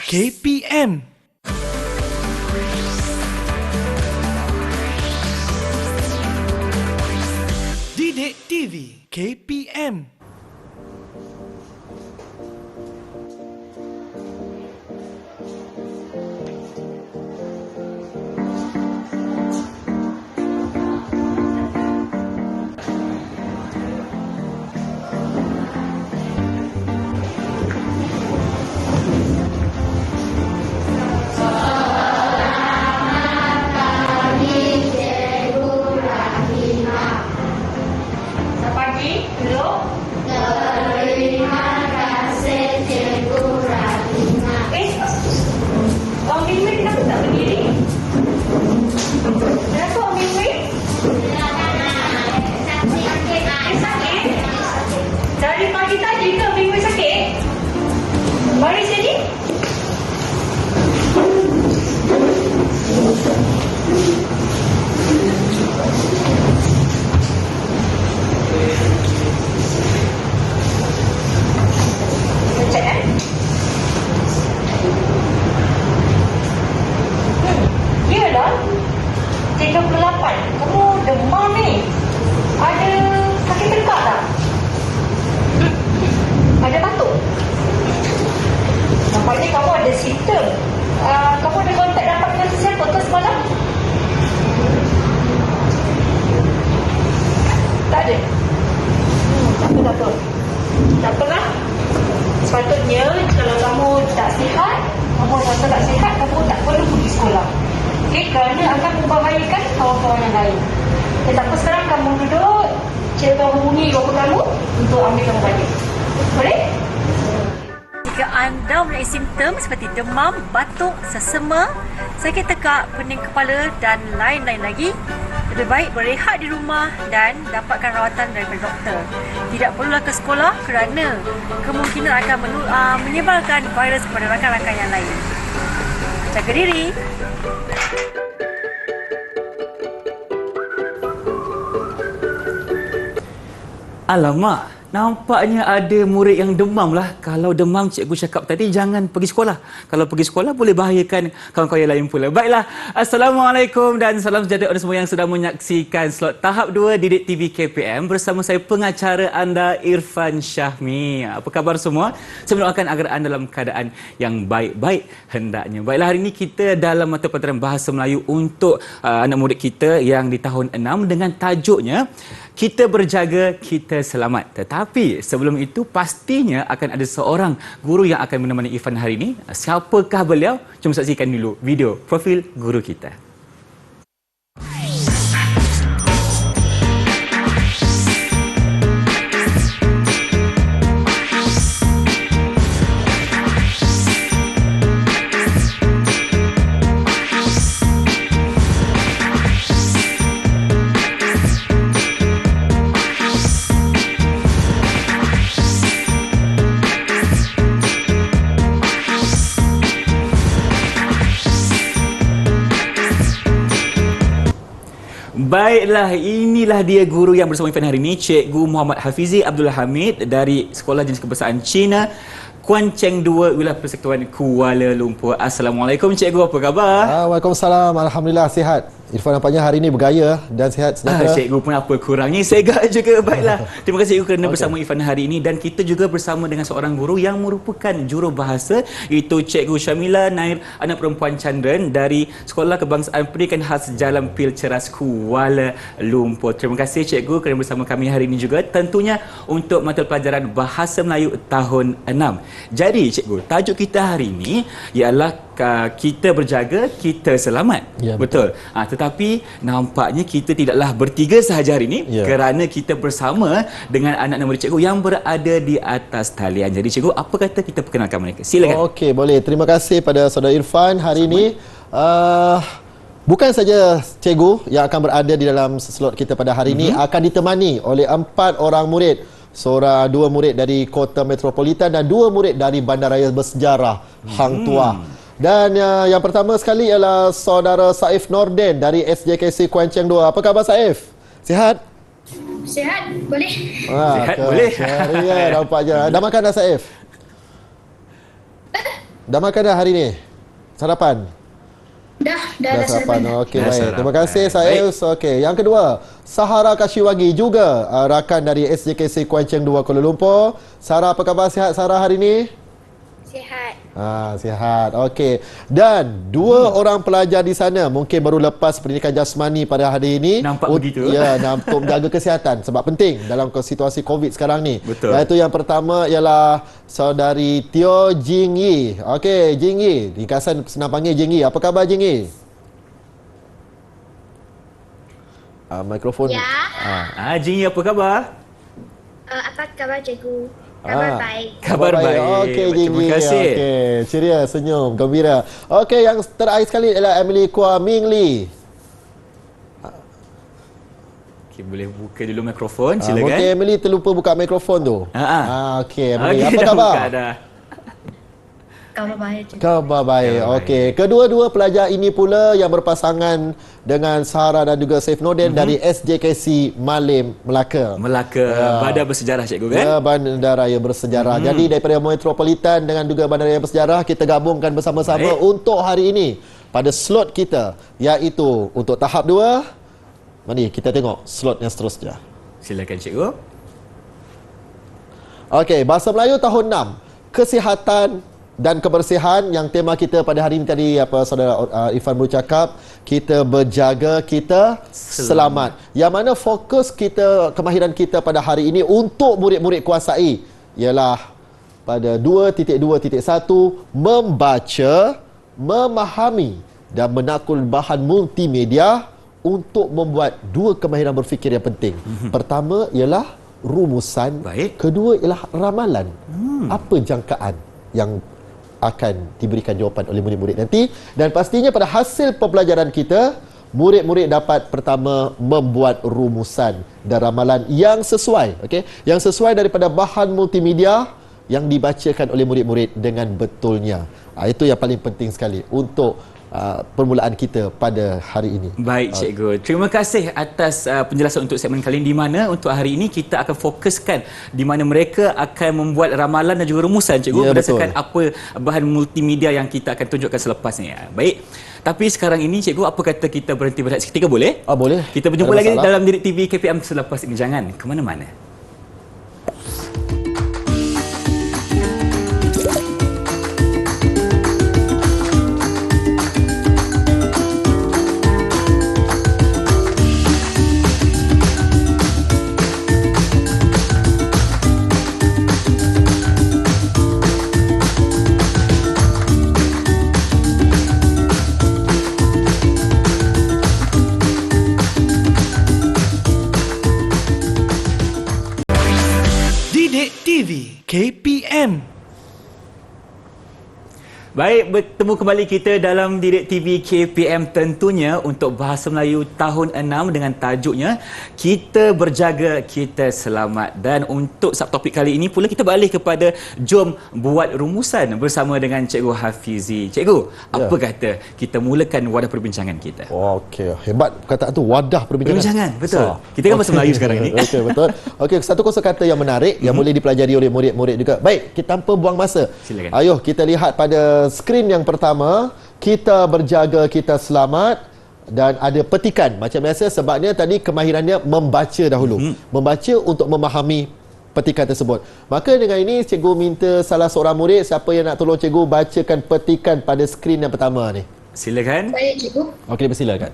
KPM. Didik TV KPM. Sepatutnya kalau kamu tak sihat, kamu rasa tak sihat, kamu tak perlu pergi sekolah. Okey, kerana akan membahayakan kawan-kawan yang lain. Tak apa, sekarang kamu duduk, cikgu akan hubungi bapa kamu untuk ambil kamu balik. Boleh? Jika anda mempunyai simptom seperti demam, batuk, sesama, sakit tekak, pening kepala dan lain-lain lagi, lebih baik berehat di rumah dan dapatkan rawatan daripada doktor. Tidak perlulah ke sekolah kerana kemungkinan akan menyebarkan virus kepada rakan-rakan yang lain. Jaga diri. Alamak, nampaknya ada murid yang demam lah. Kalau demam, cikgu cakap tadi jangan pergi sekolah. Kalau pergi sekolah boleh bahayakan kawan-kawan yang lain pula. Baiklah, Assalamualaikum dan salam sejahtera kepada semua yang sedang menyaksikan slot tahap 2 Didik TV KPM bersama saya pengacara anda Irfan Syahmi. Apa khabar semua? Saya mendoakan agar anda dalam keadaan yang baik-baik hendaknya. Baiklah, hari ini kita dalam mata pelajaran Bahasa Melayu untuk anak murid kita yang di tahun 6 dengan tajuknya Kita Berjaga, Kita Selamat. Tetapi sebelum itu pastinya akan ada seorang guru yang akan menemani Irfan hari ini. Siapakah beliau? Jom saksikan dulu video profil guru kita. Baiklah, inilah dia guru yang bersama Irfan hari ini, Cikgu Muhammad Hafizi Abdul Hamid dari Sekolah Jenis Kebahasaan Cina, Kuan Cheng 2, Wilayah Persekutuan Kuala Lumpur. Assalamualaikum Cikgu, apa khabar? Waalaikumsalam, Alhamdulillah sihat. Irfan nampaknya hari ini bergaya dan sihat sejahtera. Cikgu pun apa kurangnya, segak juga. Baiklah, terima kasih Cikgu kerana bersama Irfan hari ini. Dan kita juga bersama dengan seorang guru yang merupakan jurubahasa, iaitu Cikgu Syamila Nair, anak perempuan Chandran dari Sekolah Kebangsaan Pendidikan Khas Jalan Pil Ceras, Kuala Lumpur. Terima kasih Cikgu kerana bersama kami hari ini juga, tentunya untuk mata pelajaran Bahasa Melayu tahun 6. Jadi Cikgu, tajuk kita hari ini ialah Kita Berjaga, Kita Selamat. Ya, betul. Tetapi nampaknya kita tidaklah bertiga sahaja hari ini, kerana kita bersama dengan anak-anak murid cikgu yang berada di atas talian. Jadi cikgu, apa kata kita perkenalkan mereka? Silakan. Okey, boleh. Terima kasih pada saudara Irfan hari ini. Bukan saja cikgu yang akan berada di dalam slot kita pada hari ini, akan ditemani oleh 4 orang murid. Dua murid dari Kota Metropolitan dan 2 murid dari Bandaraya Bersejarah Hang Tuah. Dan yang pertama sekali ialah saudara Saif Norden dari SJKC Kuan Cheng 2. Apa khabar Saif? Sihat? Sihat, boleh. Sihat, boleh. Ya, nampaknya. Dah makan dah Saif? Dah makan dah hari ni? Sarapan? Dah sarapan. Okey, Dah baik. sarapan. Terima kasih Saif. Okey, yang kedua, Sahara Kashiwagi juga rakan dari SJKC Kuan Cheng 2 Kuala Lumpur. Sarah, apa khabar? Sihat Sarah hari ni? Sihat. Sihat. Okey. Dan dua orang pelajar di sana mungkin baru lepas pendidikan jasmani pada hari ini. Nampak begitu. Ya, untuk menjaga kesihatan sebab penting dalam situasi COVID sekarang ni. Betul. Iaitu yang pertama ialah saudari Teo Jing Yi. Okey, Jing Yi. Ringkasan senang panggil Jing Yi. Apa khabar Jing Yi? Mikrofon. Ya. Jing, apa khabar? Apa khabar cikgu? Khabar baik. Kabar baik. Okey, Jing Terima Yi. kasih. Okey, ceria, senyum, gembira. Okey, yang terakhir sekali ialah Emily Kua Ming Lee. Okey, boleh buka dulu mikrofon, Mungkin silakan. Emily terlupa buka mikrofon tu. Okey, Emily. Apa dah khabar? buka dah. Khabar baik cikgu. Khabar baik. Khabar Okey. Kedua-dua pelajar ini pula yang berpasangan dengan Sarah dan juga Saif Nordin dari SJKC Malim, Melaka. Melaka, Bandar Bersejarah cikgu kan? Ya, bandaraya bersejarah. Jadi daripada Metropolitan dengan juga bandaraya bersejarah kita gabungkan bersama-sama Baik. untuk hari ini pada slot kita iaitu untuk tahap 2. Mari kita tengok slot yang seterusnya. Silakan cikgu. Okey, Bahasa Melayu tahun 6. Kesihatan dan kebersihan yang tema kita pada hari ini tadi apa saudara Irfan bercakap, kita berjaga, kita selamat. Yang mana fokus kita, kemahiran kita pada hari ini untuk murid-murid kuasai ialah pada 2.2.1 membaca, memahami dan menakul bahan multimedia untuk membuat dua kemahiran berfikir yang penting. Pertama ialah rumusan, Baik. kedua ialah ramalan. Apa jangkaan yang akan diberikan jawapan oleh murid-murid nanti, dan pastinya pada hasil pembelajaran kita murid-murid dapat pertama membuat rumusan dan ramalan yang sesuai, okey, yang sesuai daripada bahan multimedia yang dibacakan oleh murid-murid dengan betulnya. Itu yang paling penting sekali untuk permulaan kita pada hari ini. Baik cikgu. Terima kasih atas penjelasan untuk segmen kali ini, di mana untuk hari ini kita akan fokuskan di mana mereka akan membuat ramalan dan juga rumusan cikgu, Ya, berdasarkan betul. apa bahan multimedia yang kita akan tunjukkan selepas ni. Baik. Tapi sekarang ini cikgu, apa kata kita berhenti berehat seketika, boleh? Boleh. Kita berjumpa Ada lagi masalah? dalam Didik TV KPM selepas ini. Jangan ke mana-mana. Didik TV KPM. Baik, bertemu kembali kita dalam Didik TV KPM, tentunya untuk Bahasa Melayu tahun 6 dengan tajuknya Kita Berjaga, Kita Selamat. Dan untuk subtopik kali ini pula kita beralih kepada Jom Buat Rumusan bersama dengan Cikgu Hafizi. Cikgu, apa kata kita mulakan wadah perbincangan kita? Okey, hebat perkataan tu, wadah perbincangan. Perbincangan, betul. Kita kan bahasa Melayu sekarang ni. Okey, betul. Okey, satu kosakata yang menarik yang boleh dipelajari oleh murid-murid juga. Baik, kita tanpa buang masa. Silakan. Ayuh kita lihat pada skrin yang pertama, kita berjaga, kita selamat, dan ada petikan macam biasa sebabnya tadi kemahirannya membaca dahulu. Membaca untuk memahami petikan tersebut. Maka dengan ini cikgu minta salah seorang murid, siapa yang nak tolong cikgu bacakan petikan pada skrin yang pertama ni. Silakan. Baik cikgu. Okey, dipersilakan.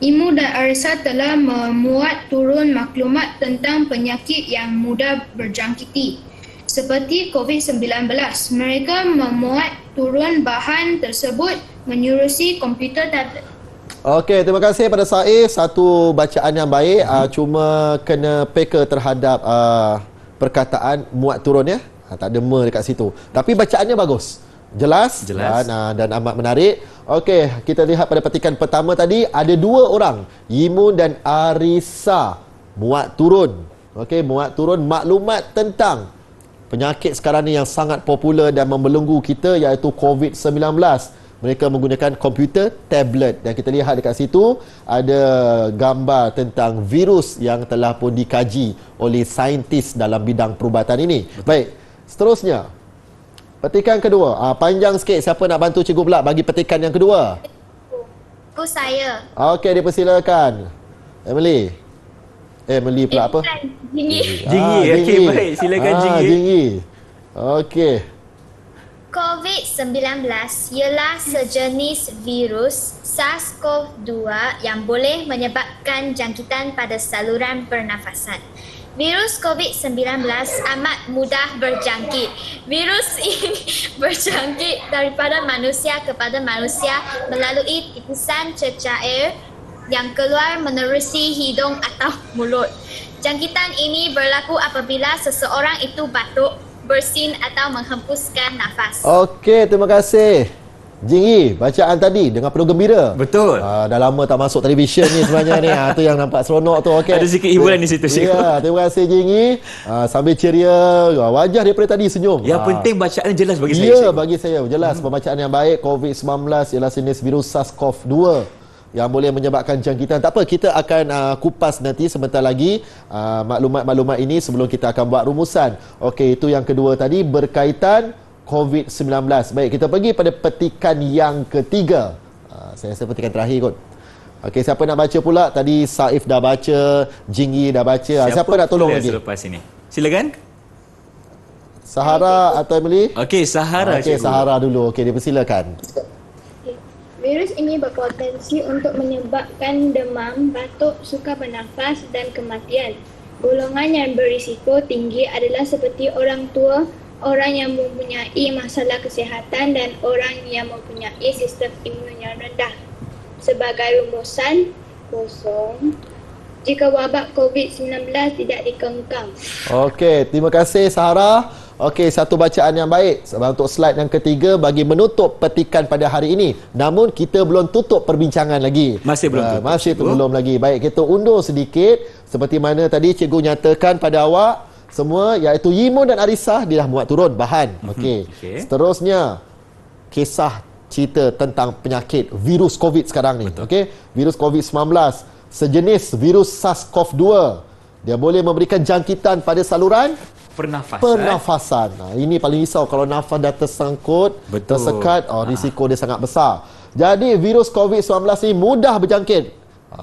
Imu dan Arisa telah memuat turun maklumat tentang penyakit yang mudah berjangkiti seperti COVID-19. Mereka memuat turun bahan tersebut menerusi komputer tablet. Okey, terima kasih pada Saif. Satu bacaan yang baik. Cuma kena peka terhadap perkataan muat turun ya. Tak ada me dekat situ. Tapi bacaannya bagus. Jelas. Dan amat menarik. Okey, kita lihat pada petikan pertama tadi. Ada dua orang, Yimun dan Arisa, muat turun. Okey, muat turun maklumat tentang penyakit sekarang ni yang sangat popular dan membelenggu kita, iaitu COVID-19. Mereka menggunakan komputer tablet, dan kita lihat dekat situ ada gambar tentang virus yang telah pun dikaji oleh saintis dalam bidang perubatan ini. Baik, seterusnya Petikan kedua. Panjang sikit. Siapa nak bantu cikgu pula bagi petikan yang kedua? Saya. Okey, dipersilakan. Emily. Emily pula apa? Jinggi. Jinggi. Okey, baik. Silakan Jinggi. Jinggi. Okey. COVID-19 ialah sejenis virus SARS-CoV-2 yang boleh menyebabkan jangkitan pada saluran pernafasan. Virus COVID-19 amat mudah berjangkit. Virus ini berjangkit daripada manusia kepada manusia melalui titisan cecair yang keluar menerusi hidung atau mulut. Jangkitan ini berlaku apabila seseorang itu batuk, bersin atau menghempuskan nafas. Okey, terima kasih. Jinggi, bacaan tadi dengan penuh gembira. Betul. Dah lama tak masuk televisyen ni sebenarnya ni. Tu yang nampak seronok tu. Okey. Ada sikit hiburan di situ, cikgu. Ya, terima kasih Jinggi. Sambil ceria. Wajah daripada tadi senyum. Yang penting bacaan jelas bagi saya. Ya, cikgu. bagi saya jelas pembacaan yang baik. COVID-19 ialah jenis virus SARS-CoV-2 yang boleh menyebabkan jangkitan. Tak apa, kita akan kupas nanti sebentar lagi maklumat-maklumat ini sebelum kita akan buat rumusan. Okey, itu yang kedua tadi berkaitan COVID-19. Baik, kita pergi pada petikan yang ketiga. Saya rasa petikan terakhir kot. Okey, siapa nak baca pula? Tadi Saif dah baca, Jinggi dah baca. Siapa nak tolong lagi? Selepas ini. Silakan. Sahara atau Emily? Okey, Sahara Okey, cikgu. Sahara dulu. Okey, dipersilakan. Virus ini berpotensi untuk menyebabkan demam, batuk, sukar bernafas dan kematian. Golongan yang berisiko tinggi adalah seperti orang tua, orang yang mempunyai masalah kesihatan dan orang yang mempunyai sistem imun yang rendah. Sebagai rumusan, kosong, jika wabak COVID-19 tidak dikengkang. Okey, terima kasih Sahara. Okey, satu bacaan yang baik untuk slide yang ketiga bagi menutup petikan pada hari ini. Namun kita belum tutup perbincangan lagi. Masih belum tutup, Masih cikgu. belum lagi. Baik, kita undur sedikit seperti mana tadi cikgu nyatakan pada awak semua, iaitu Yimun dan Arissa dia dah muat turun bahan. Okey. Okey. Seterusnya kisah cerita tentang penyakit virus COVID sekarang ni. Okey, virus COVID-19 sejenis virus SARS-CoV-2. Dia boleh memberikan jangkitan pada saluran pernafasan. Ini paling risau kalau nafas dah tersangkut, Betul. tersekat, risiko dia sangat besar. Jadi virus COVID-19 ni mudah berjangkit.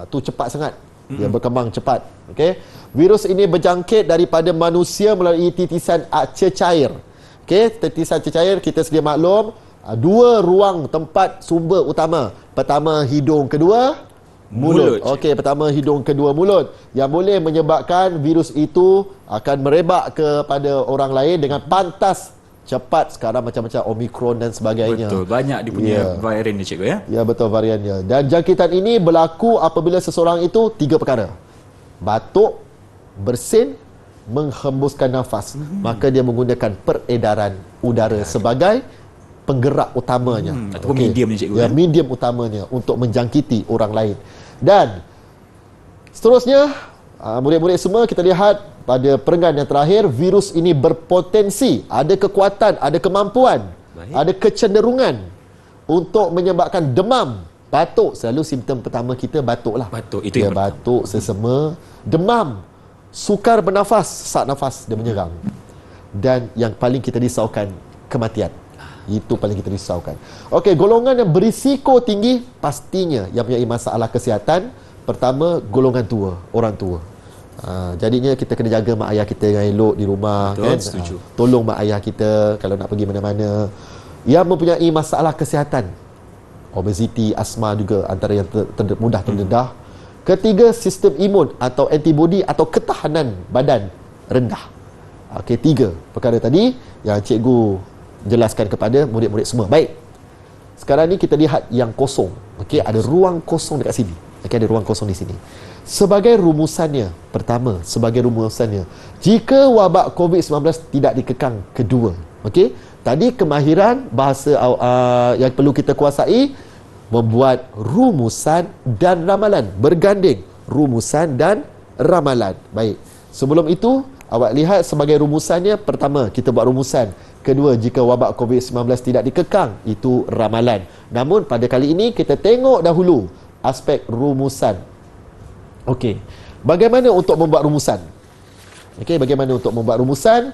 Tu cepat sangat. Dia berkembang cepat. Okey. Virus ini berjangkit daripada manusia melalui titisan cecair. Okey, titisan cecair kita sedia maklum, dua ruang tempat sumber utama. Pertama hidung, kedua mulut. Okey, pertama hidung, kedua mulut, yang boleh menyebabkan virus itu akan merebak kepada orang lain dengan pantas cepat. Sekarang macam-macam Omicron dan sebagainya. Betul, banyak dia punya varian ni cikgu ya. Ya, betul variannya. Dan jangkitan ini berlaku apabila seseorang itu tiga perkara. Batuk, bersin, menghembuskan nafas. Maka dia menggunakan peredaran udara sebagai penggerak utamanya. Ataupun medium ni cikgu. Ya, medium utamanya untuk menjangkiti orang lain. Dan seterusnya, murid-murid semua, kita lihat pada perenggan yang terakhir, virus ini berpotensi, ada kekuatan, ada kemampuan, ada kecenderungan untuk menyebabkan demam, batuk. Selalu simptom pertama kita batuk lah. Batuk, itu yang pertama. batuk, sesama, demam, sukar bernafas, sesak nafas dia menyerang. Dan yang paling kita risaukan, kematian. Itu paling kita risaukan. Okey, golongan yang berisiko tinggi pastinya yang mempunyai masalah kesihatan. Pertama, golongan tua, orang tua. Jadinya kita kena jaga mak ayah kita dengan elok di rumah. Betul, kan? setuju. Tolong mak ayah kita kalau nak pergi mana-mana. Yang mempunyai masalah kesihatan, obesiti, asma juga antara yang mudah terdedah. Ketiga, sistem imun atau antibodi atau ketahanan badan rendah. Okey, tiga perkara tadi yang cikgu jelaskan kepada murid-murid semua. Baik. Sekarang ni kita lihat yang kosong. Okey, ada ruang kosong dekat sini. Okey, ada ruang kosong di sini. Sebagai rumusannya, pertama, sebagai rumusannya, jika wabak COVID-19 tidak dikekang, kedua. Okey, tadi kemahiran bahasa yang perlu kita kuasai, membuat rumusan dan ramalan, berganding rumusan dan ramalan. Baik. Sebelum itu, awak lihat sebagai rumusannya, pertama, kita buat rumusan. Kedua, jika wabak COVID-19 tidak dikekang, itu ramalan. Namun pada kali ini kita tengok dahulu aspek rumusan. Okey. Bagaimana untuk membuat rumusan? Okey, bagaimana untuk membuat rumusan?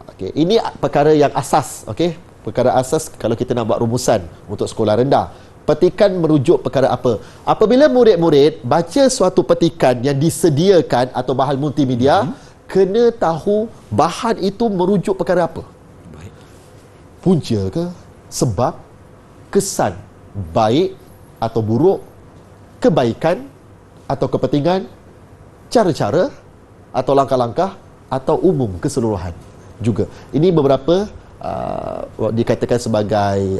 Okey, ini perkara yang asas, okey. Perkara asas kalau kita nak buat rumusan untuk sekolah rendah. Petikan merujuk perkara apa? Apabila murid-murid baca suatu petikan yang disediakan atau bahan multimedia, kena tahu bahan itu merujuk perkara apa. Baik. Punca ke? Sebab? Kesan? Baik atau buruk? Kebaikan atau kepentingan? Cara-cara atau langkah-langkah atau umum keseluruhan juga. Ini beberapa dikatakan sebagai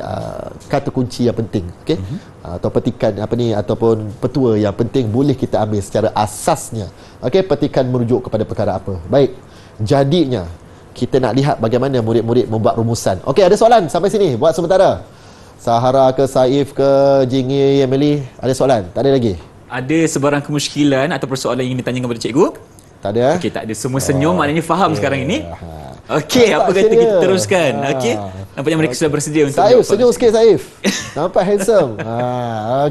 kata kunci yang penting, okey, atau petikan ataupun petua yang penting boleh kita ambil secara asasnya. Okey, petikan merujuk kepada perkara apa. Baik, jadinya kita nak lihat bagaimana murid-murid membuat rumusan. Okey, ada soalan sampai sini buat sementara. Sahara ke Saif ke Jingi, Emily, ada soalan? Tak ada lagi? Ada sebarang kemusykilan atau persoalan yang ingin ditanyakan kepada cikgu? Tak ada? Okey, tak ada. Semua senyum, maknanya faham sekarang ini. Ha. Okey, apa Nampak kata sini kita ke? teruskan? Okey. Nampaknya mereka sudah bersedia untuk Saif, menjawab senyum soalan. sikit Saif. Nampak handsome.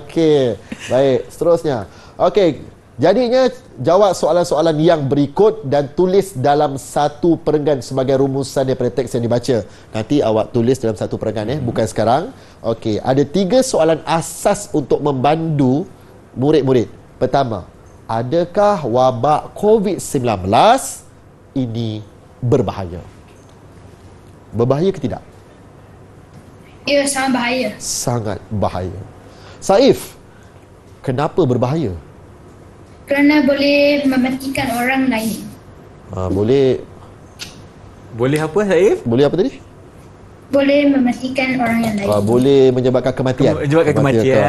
Okey. Baik, seterusnya. Okey, jadinya jawab soalan-soalan yang berikut dan tulis dalam satu perenggan sebagai rumusan daripada teks yang dibaca. Nanti awak tulis dalam satu perenggan, bukan sekarang. Okey, ada 3 soalan asas untuk membantu murid-murid. Pertama, adakah wabak COVID-19 ini berbahaya? Berbahaya ke tidak? Ia sangat bahaya. Sangat bahaya. Saif, kenapa berbahaya? Kerana boleh mematikan orang lain. Boleh Boleh apa, Saif? boleh apa tadi? Boleh mematikan orang yang lain. Boleh menyebabkan kematian. Menyebabkan kematian.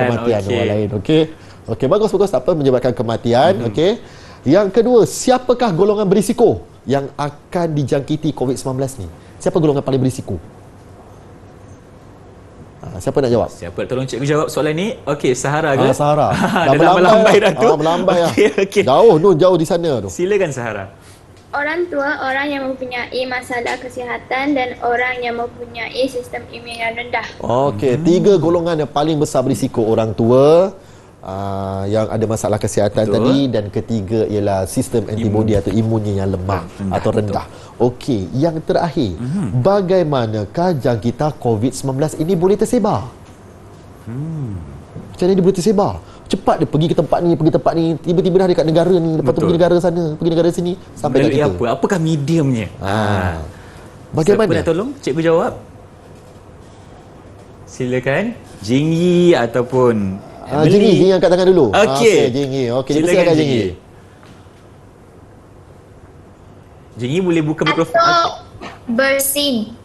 Kematian Okey. orang lain. Okey. Okey, bagus tak apa menyebabkan kematian. Okey. Yang kedua, siapakah golongan berisiko yang akan dijangkiti COVID-19 ni? Siapa golongan paling berisiko? Siapa nak jawab? Siapa tolong cikgu jawab soalan ni? Okey, Sahara ke? Sahara. Dah melambai dah tu. Melambai dah. Okey. Jauh di sana tu. Silakan Sahara. Orang tua, orang yang mempunyai masalah kesihatan dan orang yang mempunyai sistem imun yang rendah. Okey, 3 golongan yang paling besar berisiko. Orang tua, yang ada masalah kesihatan tadi, dan ketiga ialah sistem antibodi atau imunnya yang lemah atau rendah. Okey, yang terakhir, bagaimanakah jangkitan COVID-19 ini boleh tersebar? Macam mana dia boleh tersebar? Cepat dia pergi ke tempat ni, tiba-tiba dah dekat negara ni, lepas tu pergi negara sana, pergi negara sini, sampai kat Melalui kita. apa? Apakah mediumnya? Bagaimana? Siapa nak tolong cikgu jawab? Silakan. Jingyi ataupun Jinggi angkat tangan dulu. Okey. Jinggi. Okey, Silakan, dipersilakan Jinggi. Jinggi. Jingyi boleh buka mikrofon. Atau bersin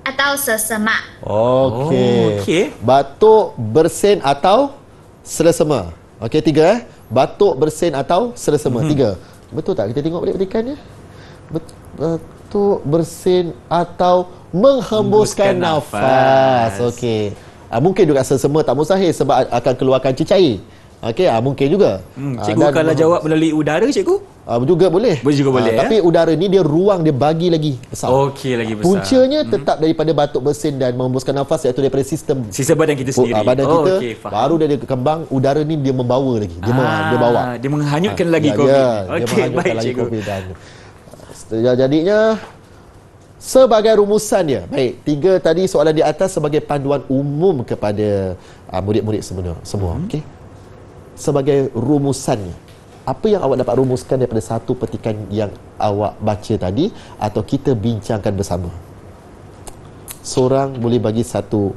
atau sesemak. Okey. Okey. Batuk, bersin atau selesema. Okey, 3 Batuk, bersin atau selesema. 3. Betul tak? Kita tengok balik petikannya. Batuk, bersin atau menghembuskan nafas. Okey. Mungkin juga selesema tak mustahil sebab akan keluarkan cecair. Okey, mungkin juga. Cikgu kalau jawab melalui udara, cikgu? Juga boleh. Boleh juga boleh, Tapi udara ni dia ruang dia bagi lagi besar. Okey, lagi besar. Puncanya tetap daripada batuk, bersin dan menghembuskan nafas, iaitu daripada sistem Sistem badan kita sendiri. badan kita. Okey, faham. Baru dia kembang, udara ni dia membawa lagi. Dia bawa. Dia menghanyutkan lagi Ya, COVID. dia Okey, menghanyutkan baik lagi cikgu. COVID dan jadinya sebagai rumusan dia. Baik, 3 tadi soalan di atas sebagai panduan umum kepada murid-murid semua. Okey. Sebagai rumusannya, apa yang awak dapat rumuskan daripada satu petikan yang awak baca tadi atau kita bincangkan bersama? Seorang boleh bagi satu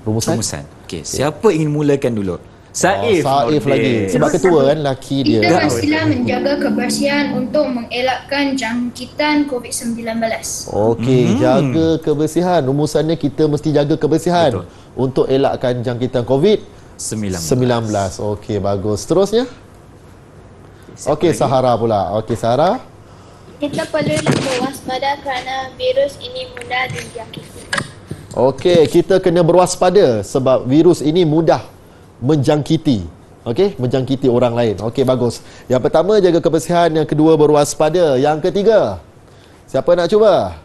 rumusan? Okey, siapa ingin mulakan dulu? Saif. Saif Okey. lagi. Sebab ketua kan, laki dia. Kita mestilah menjaga kebersihan untuk mengelakkan jangkitan COVID-19. Okey, jaga kebersihan. Rumusannya kita mesti jaga kebersihan. Betul. Untuk elakkan jangkitan COVID-19. 19. Okey, bagus. Seterusnya? Okey, Sahara pula. Okey, Sahara. Kita perlulah berwaspada kerana virus ini mudah dijangkiti. Okey, kita kena berwaspada sebab virus ini mudah menjangkiti. Okey, menjangkiti orang lain. Okey, bagus. Yang pertama, jaga kebersihan. Yang kedua, berwaspada. Yang ketiga, siapa nak cuba?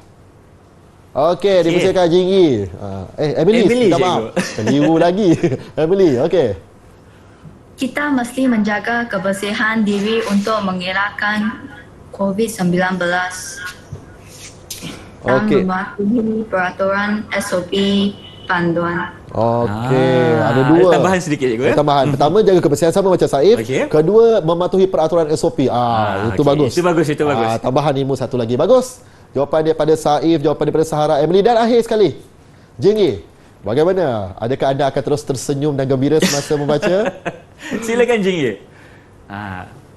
Okey, dipersilakan Jinggi. Emily, minta maaf. Keliru lagi. Emily, okey. Kita mesti menjaga kebersihan diri untuk mengelakkan COVID-19. dan Okey. mematuhi peraturan SOP panduan. Okey, ada Ada dua. tambahan sedikit cikgu ya. Tambahan. Pertama, jaga kebersihan sama macam Saif. Okey. Kedua, mematuhi peraturan SOP. Itu okey. bagus. Itu bagus, itu bagus. Tambahan ilmu satu lagi. Bagus. Jawapan daripada Saif, jawapan daripada Sahara, Emily. Dan akhir sekali, Jinggi, bagaimana? Adakah anda akan terus tersenyum dan gembira semasa membaca? Silakan Jinggi.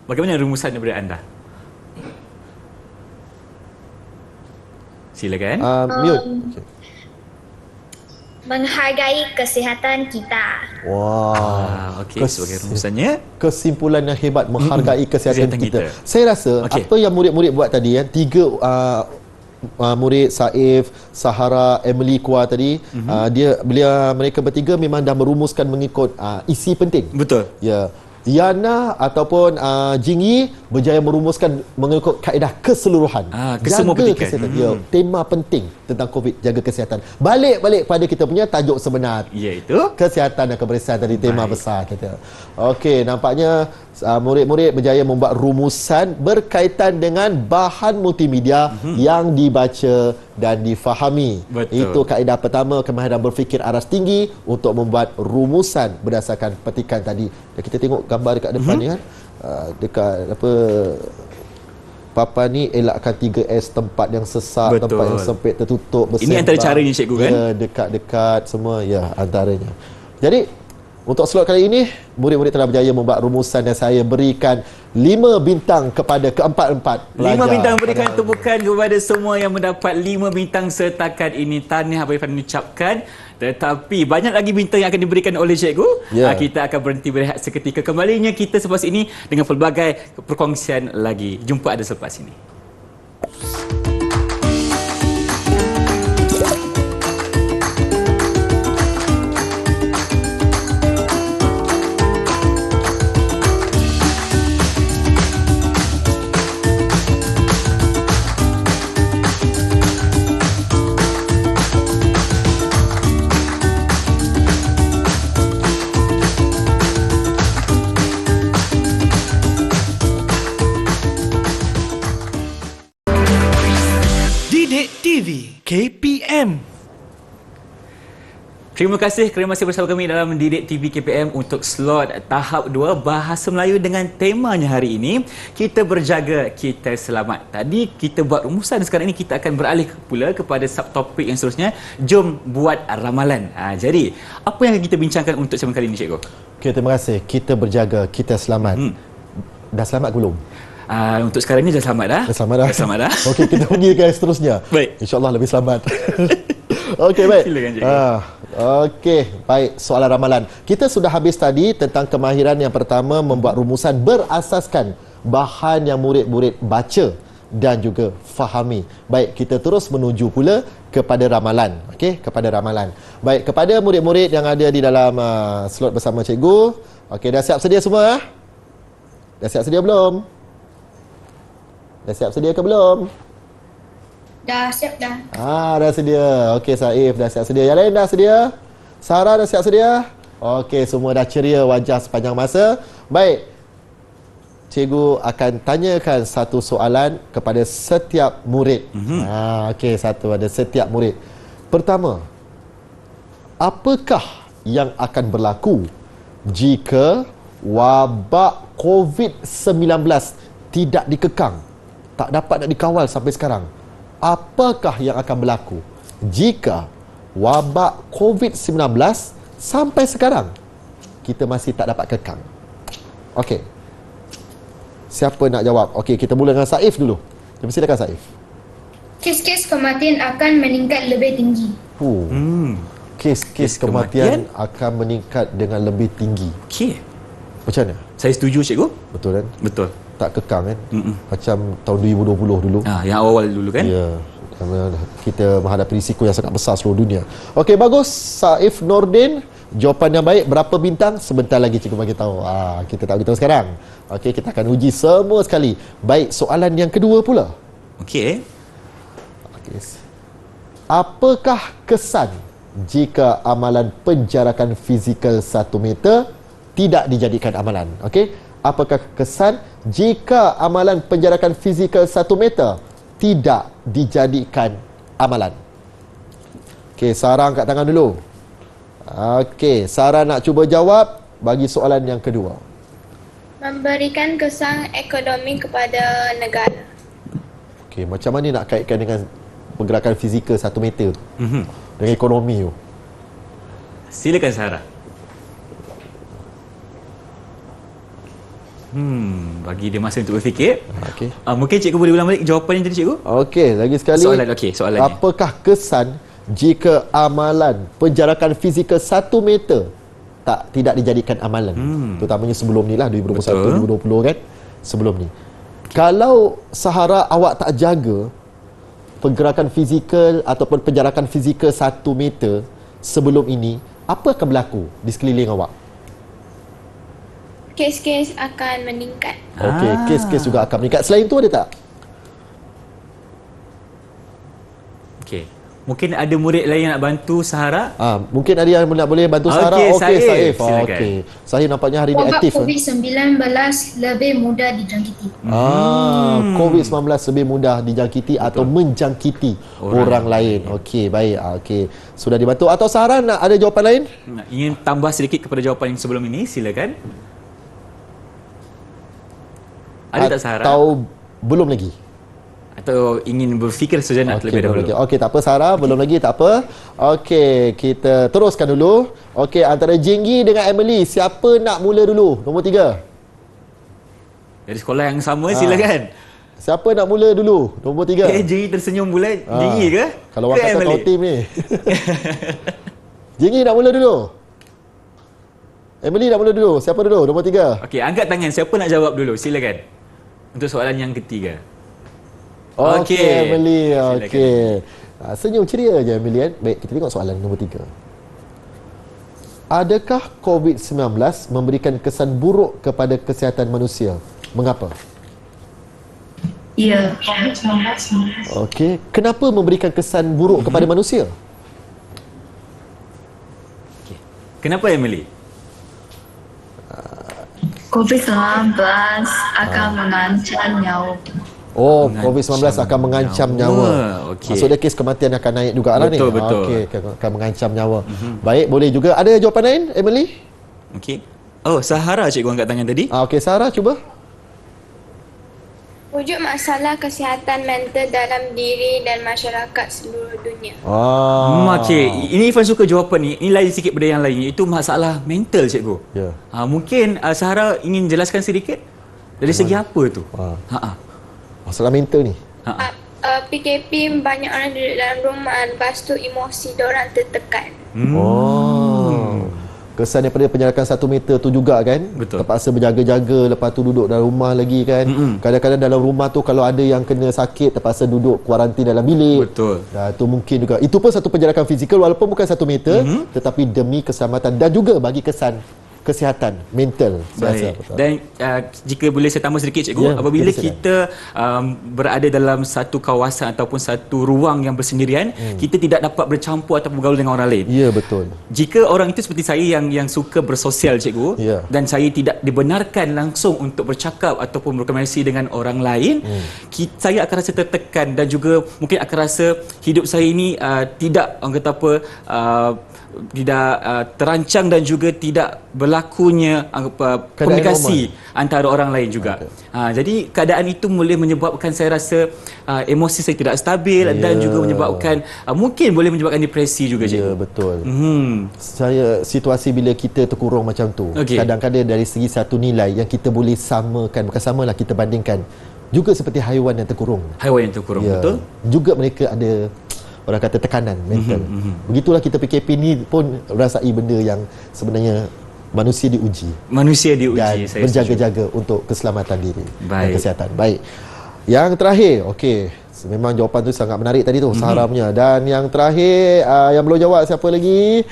Bagaimana rumusan daripada anda? Silakan. Mute. Menghargai kesihatan kita. Wah. Okey, sebagai rumusannya. Kesimpulan yang hebat, menghargai kesihatan Kesihatan kita. kita. Saya rasa Okey. apa yang murid-murid buat tadi, tiga murid Saif, Sahara, Emily Kua tadi, mereka bertiga memang dah merumuskan mengikut isi penting. Betul. Ya. Yana ataupun Jingyi berjaya merumuskan mengikut kaedah keseluruhan. kesemua Jaga pendidikan. kesihatan. Ya, tema penting tentang COVID, jaga kesihatan. Balik pada kita punya tajuk sebenar. Iaitu Kesihatan dan kebersihan tadi, tema Baik. besar kita. Okey, nampaknya murid-murid berjaya membuat rumusan berkaitan dengan bahan multimedia yang dibaca dan difahami. Betul. Itu kaedah pertama, kemahiran berfikir aras tinggi untuk membuat rumusan berdasarkan petikan tadi. Dan kita tengok gambar dekat depan ni kan. Dekat apa, papan ni, elakkan 3S, tempat yang sesak, Betul. tempat yang sempit, tertutup, Ini antara caranya, cikgu, kan? Ya, dekat-dekat semua, ya, antaranya. Jadi untuk slot kali ini, murid-murid telah berjaya membuat rumusan dan saya berikan 5 bintang kepada keempat-empat pelajar. 5 bintang, berikan tepukan kepada semua yang mendapat 5 bintang setakat ini. Tahniah Abang Irfan ucapkan. Tetapi banyak lagi bintang yang akan diberikan oleh cikgu. Ya. Kita akan berhenti berehat seketika. Kembalinya kita selepas ini dengan pelbagai perkongsian lagi. Jumpa ada selepas ini. Didik TV KPM. Terima kasih kerana masih bersama kami dalam Didik TV KPM untuk slot tahap 2 Bahasa Melayu dengan temanya hari ini, kita berjaga, kita selamat. Tadi kita buat rumusan, sekarang ini kita akan beralih pula kepada subtopik yang seterusnya. Jom buat ramalan. Jadi, apa yang kita bincangkan untuk segmen kali ini, cikgu? Okay, terima kasih. Kita berjaga, kita selamat. Dah selamat ke belum? Untuk sekarang ini dah selamat dah. Dah selamat dah? Dah selamat dah. Okey, kita pergi ke yang seterusnya. Baik. InsyaAllah lebih selamat. Okey, baik. Silakan, cikgu. Okey, baik. Soalan ramalan. Kita sudah habis tadi tentang kemahiran yang pertama, membuat rumusan berasaskan bahan yang murid-murid baca dan juga fahami. Baik, kita terus menuju pula kepada ramalan. Okey, kepada ramalan. Baik, kepada murid-murid yang ada di dalam slot bersama cikgu. Okey, dah siap sedia semua? Dah siap sedia belum? Dah siap sedia ke belum? Dah siap dah. Dah sedia. Okey, Saif dah siap sedia. Yang lain dah sedia? Sarah dah siap sedia? Okey, semua dah ceria wajah sepanjang masa. Baik. Cikgu akan tanyakan satu soalan kepada setiap murid. Okey, satu ada setiap murid. Pertama, apakah yang akan berlaku jika wabak COVID-19 tidak dikekang, tak dapat nak dikawal sampai sekarang? Apakah yang akan berlaku jika wabak COVID-19 sampai sekarang kita masih tak dapat kekang? Okey. Siapa nak jawab? Okey, kita mula dengan Saif dulu. Silakan Saif. Kes-kes kematian akan meningkat lebih tinggi. Kes kematian akan meningkat dengan lebih tinggi. Okey. Macam mana? Saya setuju, cikgu. Betul kan? Betul. Tak kekang kan? Macam tahun 2020 dulu. Yang awal dulu kan? Ya. Kita menghadapi risiko yang sangat besar seluruh dunia. Okey, bagus. Saif Nordin, jawapan yang baik. Berapa bintang? Sebentar lagi cikgu bagi tahu. Kita tak beritahu sekarang. Okey, kita akan uji semua sekali. Baik, soalan yang kedua pula. Okey. Apakah kesan jika amalan penjarakan fizikal 1 meter tidak dijadikan amalan? Okey, apakah kesan jika amalan penjarakan fizikal 1 meter tidak dijadikan amalan? Okey, Sarah angkat tangan dulu. Okey, Sarah nak cuba jawab bagi soalan yang kedua. Memberikan kesan ekonomi kepada negara. Okey, macam mana nak kaitkan dengan pergerakan fizikal 1 meter tu? Dengan ekonomi tu? Silakan Sarah. Bagi dia masa untuk berfikir. Okey. Mungkin cikgu boleh ulang balik jawapan yang tadi cikgu? Okey, lagi sekali. Soalannya. Apakah kesan jika amalan penjarakan fizikal 1 meter tidak dijadikan amalan? Terutamanya sebelum ni lah, 2021, 2020 kan? Sebelum ni. Kalau sehara awak tak jaga pergerakan fizikal ataupun penjarakan fizikal 1 meter sebelum ini, apa akan berlaku di sekeliling awak? Kes-kes akan meningkat. Okey, kes-kes juga akan meningkat. Selain tu ada tak? Okey. Mungkin ada murid lain yang nak bantu Sahara? Mungkin ada yang nak boleh bantu Sarah. Okey, Saif. Okey. Saif nampaknya hari ni Wabak aktif. COVID-19 lebih mudah dijangkiti. COVID-19 lebih mudah dijangkiti atau menjangkiti orang lain. Okey, baik. Okey. Sudah dibantu. Atau Sarah nak ada jawapan lain? Ingin tambah sedikit kepada jawapan yang sebelum ini, silakan. Ada tak Sarah? Atau belum lagi? Atau ingin berfikir sejenak terlebih dahulu? Okey, tak apa Sarah, belum lagi, tak apa. Okey, kita teruskan dulu. Okey, antara Jinggi dengan Emily, siapa nak mula dulu? Nombor 3. Dari sekolah yang sama, silakan. Siapa nak mula dulu? Nombor 3. Jinggi tersenyum pula. Jinggi ke? Kalau orang kata kau tim ni. Jinggi nak mula dulu? Emily nak mula dulu? Siapa dulu? Nombor 3. Okey, angkat tangan. Siapa nak jawab dulu? Silakan. Untuk soalan yang ketiga. Okey, Emily. Okey. Senyum ceria je Emily kan. Baik, kita tengok soalan nombor 3. Adakah COVID-19 memberikan kesan buruk kepada kesihatan manusia? Mengapa? Ya. Okey, kenapa memberikan kesan buruk kepada manusia? Okey. Kenapa Emily? COVID-19 akan mengancam nyawa. COVID-19 akan mengancam nyawa. Okey. Maksudnya kes kematian akan naik juga lah ni. Betul. Okey, akan mengancam nyawa. Baik, boleh juga. Ada jawapan lain, Emily? Okey. Sahara cikgu angkat tangan tadi. Okey, Sarah cuba. Wujud masalah kesihatan mental dalam diri dan masyarakat seluruh dunia. Okey, ini Irfan suka jawapan ni. Ini lain sikit pada yang lain. Itu masalah mental cikgu. Ya. Mungkin Sahara ingin jelaskan sedikit dari segi apa tu? Masalah mental ni. PKP banyak orang duduk dalam rumah, lepas tu emosi diorang tertekan. Kesan daripada penjarakan 1 meter tu juga kan. Betul. Terpaksa berjaga-jaga, lepas tu duduk dalam rumah lagi kan. Kadang-kadang dalam rumah tu kalau ada yang kena sakit, terpaksa duduk kuarantin dalam bilik. Betul. Itu mungkin juga. Itu pun satu penjarakan fizikal walaupun bukan 1 meter, tetapi demi keselamatan dan juga bagi kesan kesihatan mental. Baik. Dan jika boleh saya tambah sedikit cikgu, apabila kita berada dalam satu kawasan ataupun satu ruang yang bersendirian, kita tidak dapat bercampur atau bergaul dengan orang lain. Ya, betul. Jika orang itu seperti saya yang suka bersosial cikgu, dan saya tidak dibenarkan langsung untuk bercakap ataupun berkomunikasi dengan orang lain, saya akan rasa tertekan dan juga mungkin akan rasa hidup saya ini tidak, orang kata apa, tidak terancang dan juga tidak berlakunya komunikasi antara orang lain juga. Jadi keadaan itu boleh menyebabkan saya rasa emosi saya tidak stabil dan juga menyebabkan mungkin boleh menyebabkan depresi juga cikgu. Ya, betul. Saya situasi bila kita terkurung macam tu, kadang-kadang dari segi satu nilai yang kita boleh samakan, bukan samalah, kita bandingkan juga seperti haiwan yang terkurung. Haiwan yang terkurung, betul. Juga mereka ada orang kata tekanan mental. Begitulah kita PKP ni pun rasai benda yang sebenarnya manusia diuji. Dan saya berjaga-jaga untuk keselamatan diri dan kesihatan. Baik. Yang terakhir, memang jawapan tu sangat menarik tadi tu, Sarah punya. Dan yang terakhir, yang belum jawab siapa lagi?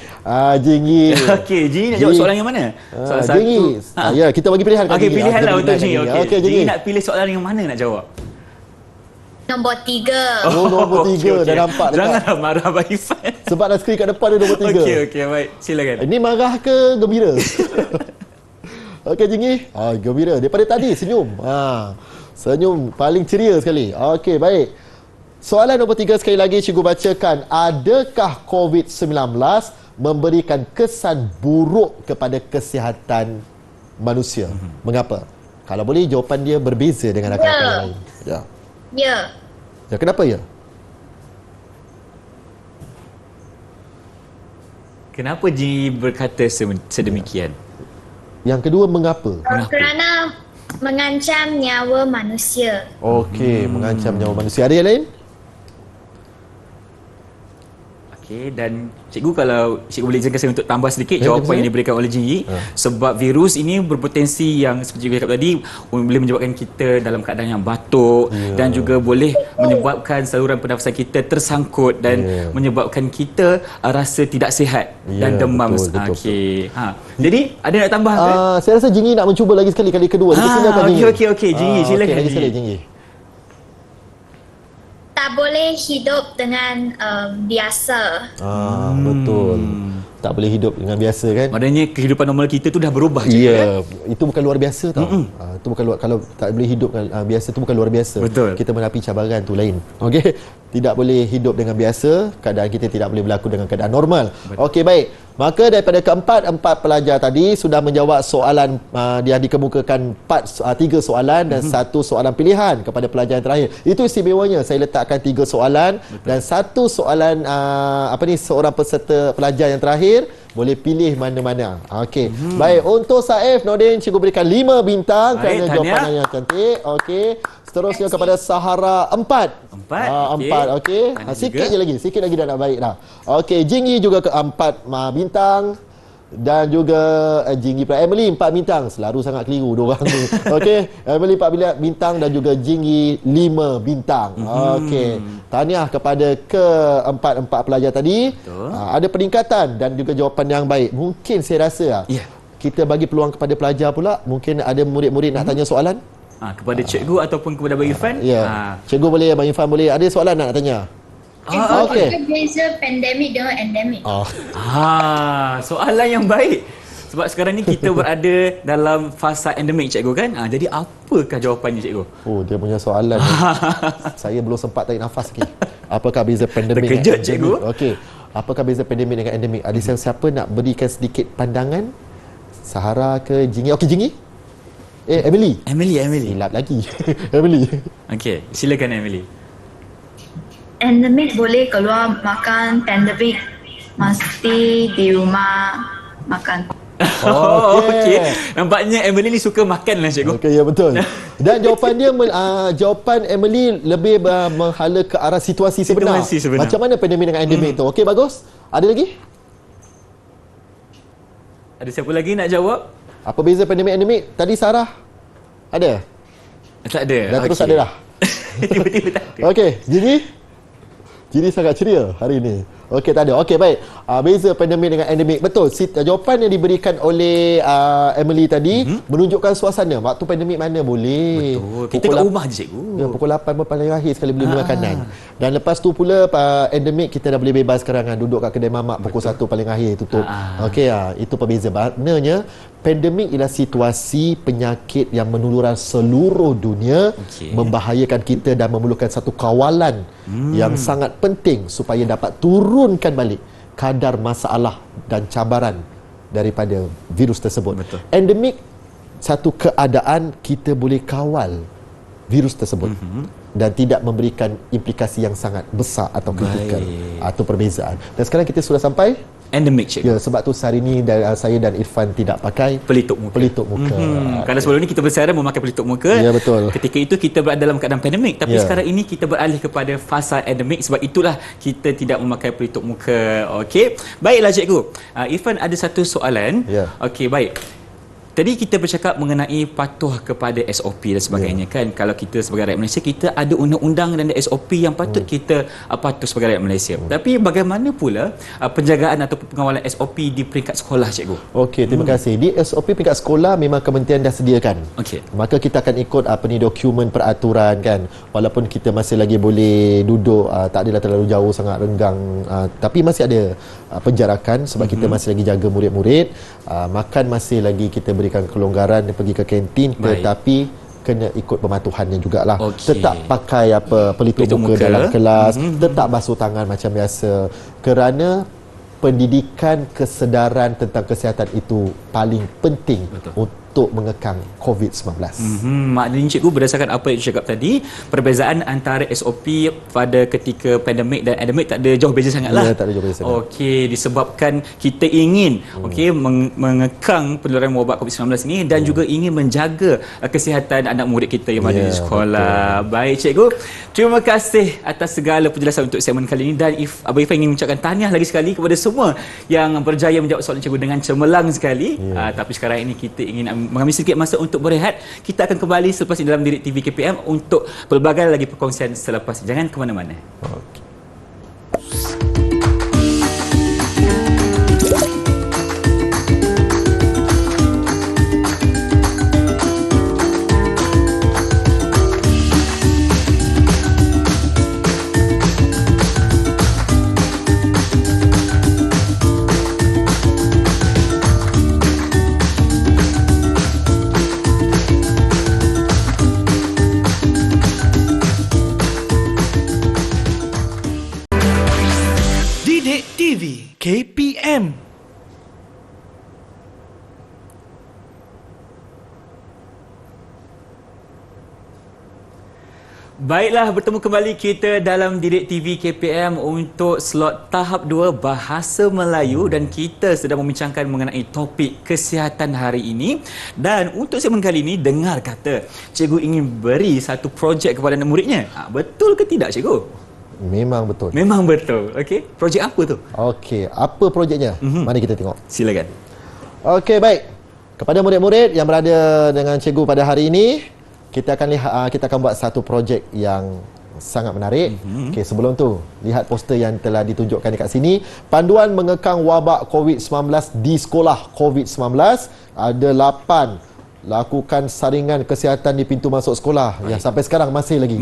Jinggi. Jinggi nak jawab soalan yang mana? Soalan Jinggi. Ya, kita bagi pilihan. Pilihan lah untuk Jinggi. Jinggi nak pilih soalan yang mana nak jawab? Nombor 3. Nombor 3. Dah nampak dekat. Janganlah marah Abang Irfan. Sebab dah skrin kat depan dia nombor 3. Okey, baik. Silakan. Ini marah ke gembira? Okey, Jinggi. Gembira. Daripada tadi senyum. Senyum paling ceria sekali. Okey, baik. Soalan nombor 3 sekali lagi cikgu bacakan. Adakah COVID-19 memberikan kesan buruk kepada kesihatan manusia? Mengapa? Kalau boleh jawapan dia berbeza dengan rakan-rakan yang lain. Ya. Ya. Ya, kenapa ya? Kenapa Jingi berkata sedemikian? Yang kedua, mengapa? Kerana mengancam nyawa manusia. Okey, mengancam nyawa manusia. Ada yang lain? Okey, dan cikgu, kalau cikgu boleh izinkan saya untuk tambah sedikit Ya, jawapan saya. yang diberikan oleh Jingi. Sebab virus ini berpotensi yang seperti cikgu cakap tadi, boleh menyebabkan kita dalam keadaan yang batuk dan juga boleh menyebabkan saluran pernafasan kita tersangkut dan menyebabkan kita rasa tidak sihat dan demam. betul. Okey. Jadi ada nak tambah ke? Saya rasa Jingi nak mencuba lagi sekali, kali kedua. Dipersilakan Jingi. Okey, Jingi, silakan. Okey, lagi sekali Jingi. Jingi. Tak boleh hidup dengan biasa. Betul. Tak boleh hidup dengan biasa kan? Maknanya kehidupan normal kita tu dah berubah je. Ya, itu bukan luar biasa tau. Itu bukan luar, kalau tak boleh hidup dengan biasa tu bukan luar biasa. Betul. Kita menghadapi cabaran tu lain. Okey. Tidak boleh hidup dengan biasa, keadaan kita tidak boleh berlaku dengan keadaan normal. Okey, baik. Maka daripada empat pelajar tadi sudah menjawab soalan dia dikemukakan 3 soalan dan 1 soalan pilihan kepada pelajar yang terakhir. Itu istimewanya, saya letakkan 3 soalan dan 1 soalan seorang peserta pelajar yang terakhir boleh pilih mana-mana. Okey. Baik, untuk Saif Nordin cikgu berikan 5 bintang kerana jawapan yang cantik. Okey. Seterusnya kepada Sahara 4. 4, okey. Sikit lagi dah nak baik dah. Okey, Jingi juga ke 4 bintang. Dan juga Jingi pula Emily 4 bintang. Selalu sangat keliru diorang ni. Okey, Emily 4 bintang dan juga Jingi 5 bintang. Okey. Tahniah kepada keempat pelajar tadi. Ada peningkatan dan juga jawapan yang baik. Mungkin saya rasa kita bagi peluang kepada pelajar pula. Mungkin ada murid-murid nak tanya soalan. Kepada cikgu ataupun kepada Abang Irfan. Cikgu boleh, Abang Irfan boleh. Ada soalan nak tanya? Okey. Apa beza pandemik dengan endemik? Soalan yang baik. Sebab sekarang ni kita berada dalam fasa endemik cikgu kan. Jadi apakah jawapannya cikgu? Dia punya soalan. Saya belum sempat tarik nafas lagi. Apakah beza pandemik Terkejut dengan cikgu. Okey. Apakah beza pandemik dengan endemik? Ada siapa nak berikan sedikit pandangan? Sahara ke Jingi? Okey, Jingi. Emily. Silap lagi. Emily. Okey, silakan Emily. Endemik boleh keluar makan, pandemik mesti di rumah makan. Okey. Nampaknya Emily ni suka makan lah cikgu. Okey, ya betul. Dan jawapan dia jawapan Emily lebih menghala ke arah situasi sebenar. Macam mana pandemik dengan endemik tu? Okey, bagus. Ada lagi? Ada siapa lagi nak jawab? Apa beza pandemik endemik? Tadi Sarah ada? Tak ada. Dah terus ada dah. Tiba-tiba tak ada. Okey, Jadi sangat ceria hari ini. Okey, tak ada. Okey, baik. Beza pandemik dengan endemik. Betul. Jawapan yang diberikan oleh Emily tadi menunjukkan suasana. Waktu pandemik mana boleh. Betul. Kita kat rumah je cikgu. Ya, pukul 8 pun paling akhir sekali beli makanan. Dan lepas tu pula endemik kita dah boleh bebas sekarang kan. Duduk kat kedai mamak pukul 1 paling akhir tutup. Okey, itu perbeza. Maknanya pandemik ialah situasi penyakit yang menular seluruh dunia, membahayakan kita dan memerlukan satu kawalan yang sangat penting supaya dapat turunkan balik kadar masalah dan cabaran daripada virus tersebut. Betul. Endemik satu keadaan kita boleh kawal virus tersebut dan tidak memberikan implikasi yang sangat besar atau kritikal atau perbezaan. Dan sekarang kita sudah sampai endemik cikgu. Ya, sebab tu hari ini saya dan Irfan tidak pakai pelitup muka. Kerana sebelum ni kita bersara memakai pelitup muka. Ya, betul. Ketika itu kita berada dalam keadaan pandemik, tapi sekarang ini kita beralih kepada fasa endemik, sebab itulah kita tidak memakai pelitup muka. Okey. Baiklah cikgu. Irfan ada satu soalan. Okey, baik. Tadi kita bercakap mengenai patuh kepada SOP dan sebagainya kan. Kalau kita sebagai rakyat Malaysia, kita ada undang-undang dan SOP yang patut kita patuh sebagai rakyat Malaysia. Tapi bagaimana pula penjagaan atau pengawalan SOP di peringkat sekolah cikgu? Okey, terima kasih. Di SOP peringkat sekolah memang kementerian dah sediakan. Maka kita akan ikut dokumen peraturan kan. Walaupun kita masih lagi boleh duduk tak adalah terlalu jauh sangat renggang, tapi masih ada penjarakan sebab kita masih lagi jaga murid-murid. Makan masih lagi kita berikan kelonggaran pergi ke kantin, tetapi kena ikut pematuhannya jugalah. Okey. Tetap pakai pelitup muka dalam kelas, tetap basuh tangan macam biasa, kerana pendidikan kesedaran tentang kesihatan itu paling penting untuk mengekang COVID-19. Maknanya cikgu, berdasarkan apa yang cakap tadi, perbezaan antara SOP pada ketika pandemik dan endemik tak ada jauh beza sangatlah. Ya, tak ada jauh beza sangat. Okey, disebabkan kita ingin mengekang penularan wabak COVID-19 ini dan juga ingin menjaga kesihatan anak murid kita yang ada di sekolah. Betul. Baik cikgu, terima kasih atas segala penjelasan untuk segmen kali ini, dan Abang Irfan ingin mengucapkan tahniah lagi sekali kepada semua yang berjaya menjawab soalan cikgu dengan cemerlang sekali. Tapi sekarang ini kita ingin mengambil sedikit masa untuk berehat. Kita akan kembali selepas ini dalam Didik TV KPM untuk pelbagai lagi perkongsian selepas. Jangan ke mana-mana. Okay. Didik TV KPM. Baiklah, bertemu kembali kita dalam Didik TV KPM untuk slot tahap 2 Bahasa Melayu, dan kita sedang membincangkan mengenai topik kesihatan hari ini. Dan untuk segmen kali ini, dengar kata cikgu ingin beri satu projek kepada anak muridnya. Betul ke tidak cikgu? Memang betul. Memang betul. Okey, projek apa tu? Okey, apa projeknya? Mari kita tengok. Silakan. Okey, baik. Kepada murid-murid yang berada dengan cikgu pada hari ini, kita akan buat satu projek yang sangat menarik. Okey, sebelum tu, lihat poster yang telah ditunjukkan dekat sini. Panduan mengekang wabak COVID-19 di sekolah COVID-19. Ada 8 lakukan saringan kesihatan di pintu masuk sekolah. Yang sampai sekarang masih lagi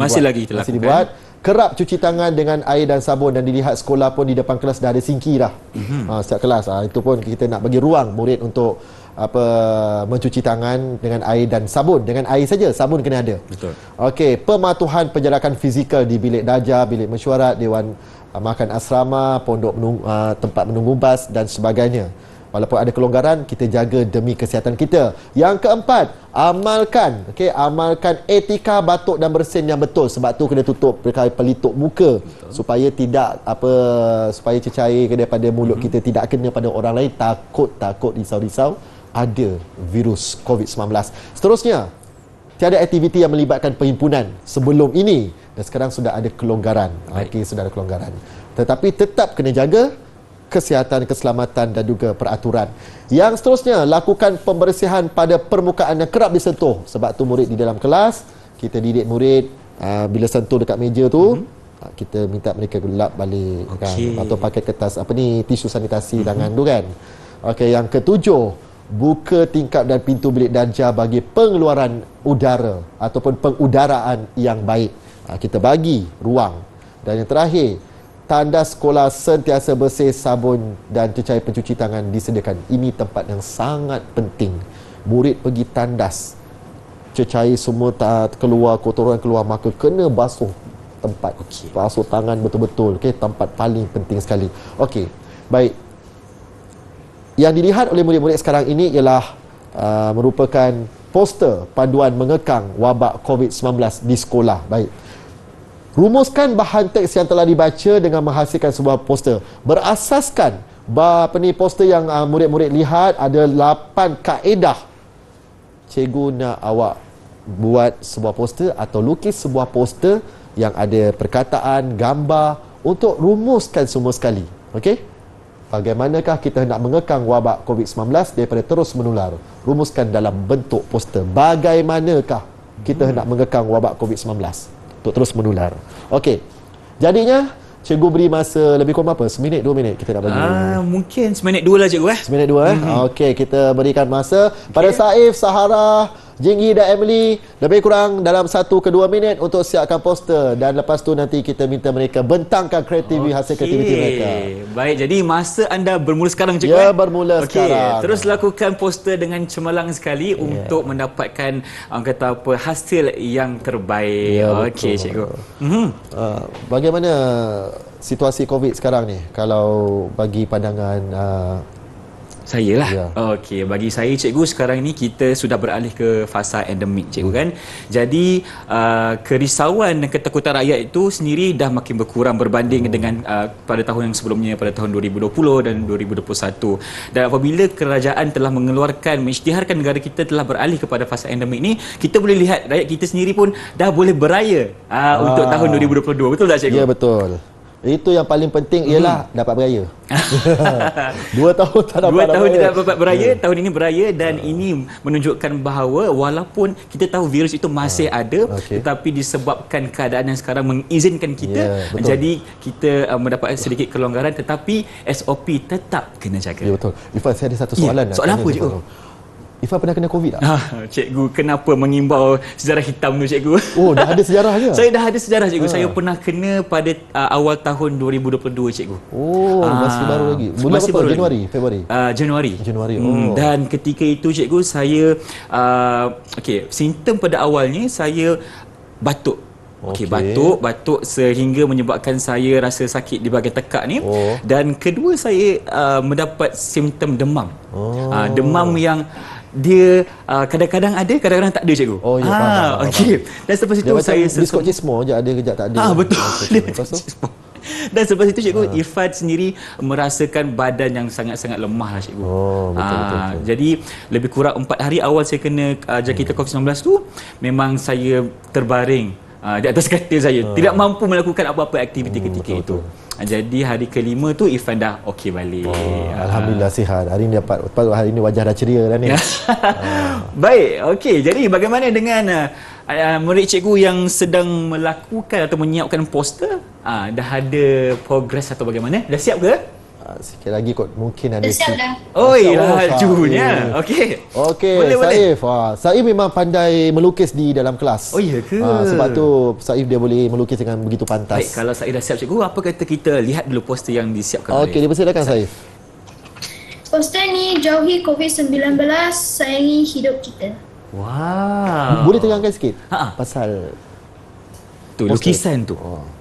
dibuat. Kerap cuci tangan dengan air dan sabun, dan dilihat sekolah pun di depan kelas dah ada sinki dah. Setiap kelas. Itu pun kita nak bagi ruang murid untuk mencuci tangan dengan air dan sabun. Dengan air saja, sabun kena ada. Betul. Okey, pematuhan penjarakan fizikal di bilik darjah, bilik mesyuarat, dewan makan asrama, pondok tempat menunggu bas dan sebagainya. Walaupun ada kelonggaran, kita jaga demi kesihatan kita. Yang keempat, amalkan etika batuk dan bersin yang betul. Sebab tu kena tutup pakai pelitup muka. Betul. Supaya cecair daripada mulut kita tidak kena pada orang lain. Takut risau-risau ada virus COVID-19. Seterusnya, tiada aktiviti yang melibatkan perhimpunan sebelum ini, dan sekarang sudah ada kelonggaran. Sudah ada kelonggaran. Tetapi tetap kena jaga kesihatan, keselamatan dan juga peraturan. Yang seterusnya, lakukan pembersihan pada permukaan yang kerap disentuh. Sebab tu murid di dalam kelas, kita didik murid bila sentuh dekat meja tu, kita minta mereka lap balik kan, atau pakai kertas tisu sanitasi tangan tu kan. Okey, yang ketujuh, buka tingkap dan pintu bilik darjah bagi pengeluaran udara ataupun pengudaraan yang baik. Kita bagi ruang. Dan yang terakhir, tandas sekolah sentiasa bersih, sabun dan cecair pencuci tangan disediakan. Ini tempat yang sangat penting. Murid pergi tandas, cecair semua keluar, kotoran keluar, maka kena basuh tempat. Basuh tangan betul-betul. Tempat paling penting sekali. Okey, baik. Yang dilihat oleh murid-murid sekarang ini ialah merupakan poster panduan mengekang wabak COVID-19 di sekolah. Baik. Rumuskan bahan teks yang telah dibaca dengan menghasilkan sebuah poster. Berasaskan poster yang murid-murid lihat ada 8 kaedah. Cikgu nak awak buat sebuah poster atau lukis sebuah poster yang ada perkataan, gambar untuk rumuskan semua sekali. Okey? Bagaimanakah kita nak mengekang wabak COVID-19 daripada terus menular? Rumuskan dalam bentuk poster. Bagaimanakah kita nak mengekang wabak COVID-19 untuk terus menular? Okey. Jadinya cikgu beri masa lebih kurang berapa? Seminit, 2 minit kita nak bagi. Mungkin seminit 2 lah cikgu. Seminit 2 Okey, kita berikan masa pada Saif, Sahara, Jingyi dan Emily lebih kurang dalam 1 ke 2 minit untuk siapkan poster dan lepas tu nanti kita minta mereka bentangkan hasil kreativiti mereka. Baik, jadi masa anda bermula sekarang cikgu. Ya, bermula sekarang. Terus lakukan poster dengan cemerlang sekali untuk mendapatkan kata apa hasil yang terbaik. Ya, Okey cikgu. Bagaimana situasi COVID sekarang ni kalau bagi pandangan Saya lah. Ya. Okey, bagi saya cikgu sekarang ini kita sudah beralih ke fasa endemik cikgu kan. Jadi kerisauan dan ketakutan rakyat itu sendiri dah makin berkurang berbanding dengan pada tahun yang sebelumnya, pada tahun 2020 dan 2021. Dan apabila kerajaan telah mengisytiharkan negara kita telah beralih kepada fasa endemik ni, kita boleh lihat rakyat kita sendiri pun dah boleh beraya untuk tahun 2022. Betul tak cikgu? Ya, betul. Itu yang paling penting ialah dapat beraya. 2 tahun tak dapat 2 tahun tidak dapat beraya, tahun ini beraya dan ini menunjukkan bahawa walaupun kita tahu virus itu masih ada, tetapi disebabkan keadaan yang sekarang mengizinkan kita, jadi kita mendapat sedikit kelonggaran tetapi SOP tetap kena jaga. Ya, betul. Ifan, saya ada satu soalan. Soalan apa cikgu? Ifan pernah kena COVID tak? Cikgu, kenapa mengimbau sejarah hitam tu cikgu? Oh, dah ada sejarahnya? Saya dah ada sejarah cikgu. Saya pernah kena pada awal tahun 2022 cikgu. Oh, masih baru lagi. Bulan masih apa? baru Januari, Februari? Januari. Oh. Dan ketika itu cikgu saya simptom pada awalnya saya batuk. Batuk sehingga menyebabkan saya rasa sakit di bahagian tekak ni. Dan kedua saya mendapat simptom demam. Demam yang dia kadang-kadang ada, kadang-kadang tak ada cikgu. Oh ya, faham. Okey. Dan selepas itu saya biskut cismo je ada, kejap tak ada. Betul. Lepas tu? Dan selepas itu cikgu, Irfan sendiri merasakan badan yang sangat-sangat lemah lah cikgu. Betul. Jadi lebih kurang 4 hari awal saya kena jangkitan COVID-19 tu, memang saya terbaring di atas katil saya, tidak mampu melakukan apa-apa aktiviti ketika itu. Jadi hari kelima tu Irfan dah okey balik. Alhamdulillah sihat. Hari ni hari ni wajah dah ceria dah ni. Baik, okey. Jadi bagaimana dengan murid cikgu yang sedang melakukan atau menyiapkan poster? Dah ada progres atau bagaimana? Dah siap ke? Sikit lagi kot mungkin ada. Dah siap dah. Lajunya. Okey. Saif. Saif memang pandai melukis di dalam kelas. Oh ya ke? Sebab tu Saif dia boleh melukis dengan begitu pantas. Baik, kalau Saif dah siap cikgu, apa kata kita lihat dulu poster yang disiapkan. Okey, dipersilakan Saif. Poster ni jauhi COVID-19, sayangi hidup kita. Wow. Boleh terangkan sikit pasal tu lukisan tu.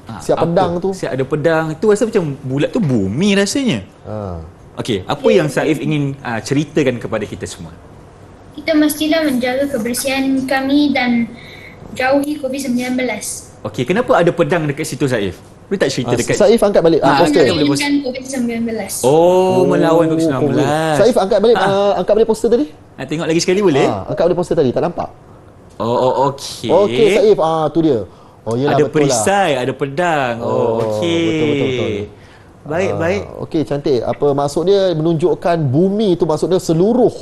Siap pedang tu. Siap ada pedang. Tu rasa macam bulat tu bumi rasanya. Okey, apa yang Saif ingin ceritakan kepada kita semua? Kita mestilah menjaga kebersihan kami dan jauhi COVID-19. Okey, kenapa ada pedang dekat situ Saif? Boleh tak cerita dekat Saif angkat balik poster. Menjaga COVID-19. Melawan COVID-19. Saif angkat balik poster tadi. Nak tengok lagi sekali boleh? Angkat balik poster tadi, tak nampak. Okey. Okey Saif, tu dia. Yelah, ada perisai, ada pedang. Okey. Betul. Baik. Okey, cantik. Apa maksud dia menunjukkan bumi itu maksudnya seluruh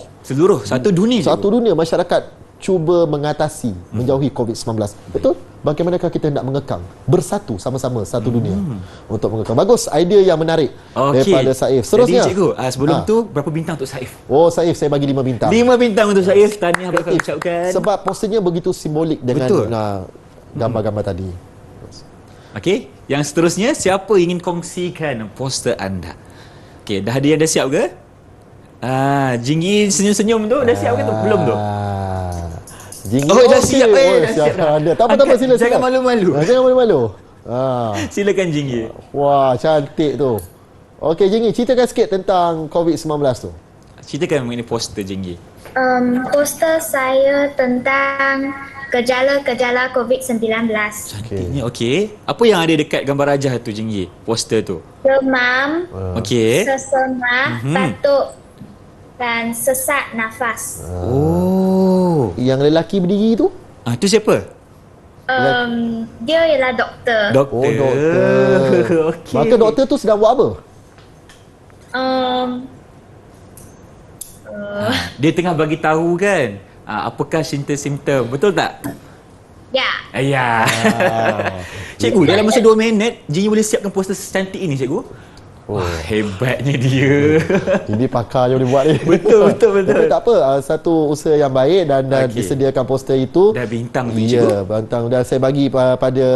satu dunia. Satu dunia masyarakat cuba mengatasi, menjauhi COVID-19. Betul? Bagaimanakah kita nak mengekang bersatu sama-sama satu dunia untuk mengekang. Bagus, idea yang menarik daripada Saif. Seterusnya. Jadi cikgu, sebelum tu berapa bintang untuk Saif? Saif saya bagi 5 bintang. 5 bintang untuk Saif. Tahniah bakal ucapkan. Sebab posternya begitu simbolik dengan gambar-gambar tadi. Okey, yang seterusnya siapa ingin kongsikan poster anda? Okey, dah ada yang dah siap ke? Jingyi senyum-senyum tu dah siap ke tu? Belum tu? Jingyi dah siap. Dah siap dah. Tak apa, sila. Jangan malu-malu. Jangan malu-malu. Silakan Jingyi. Wah, cantik tu. Okey Jingyi, ceritakan sikit tentang COVID-19 tu. Ceritakan mengenai poster Jingyi. Poster saya tentang gejala-gejala COVID-19. Cantiknya. Okey. Apa yang ada dekat gambar rajah tu Jingyi? Poster tu. Demam, sesemah, batuk dan sesak nafas. Yang lelaki berdiri tu? Tu siapa? Dia ialah doktor. Doktor. Okey. Maka doktor tu sedang buat apa? Dia tengah bagi tahu kan apakah simptom-simptom. Betul tak? Ya. Cikgu, dalam masa 2 minit Jingyi boleh siapkan poster secantik ini cikgu? Wah, hebatnya dia. Ini pakar je boleh buat ni. Betul. Tapi tak apa, satu usaha yang baik dan disediakan poster itu. Dah bintang tu, ya, bintang. Dan saya bagi pada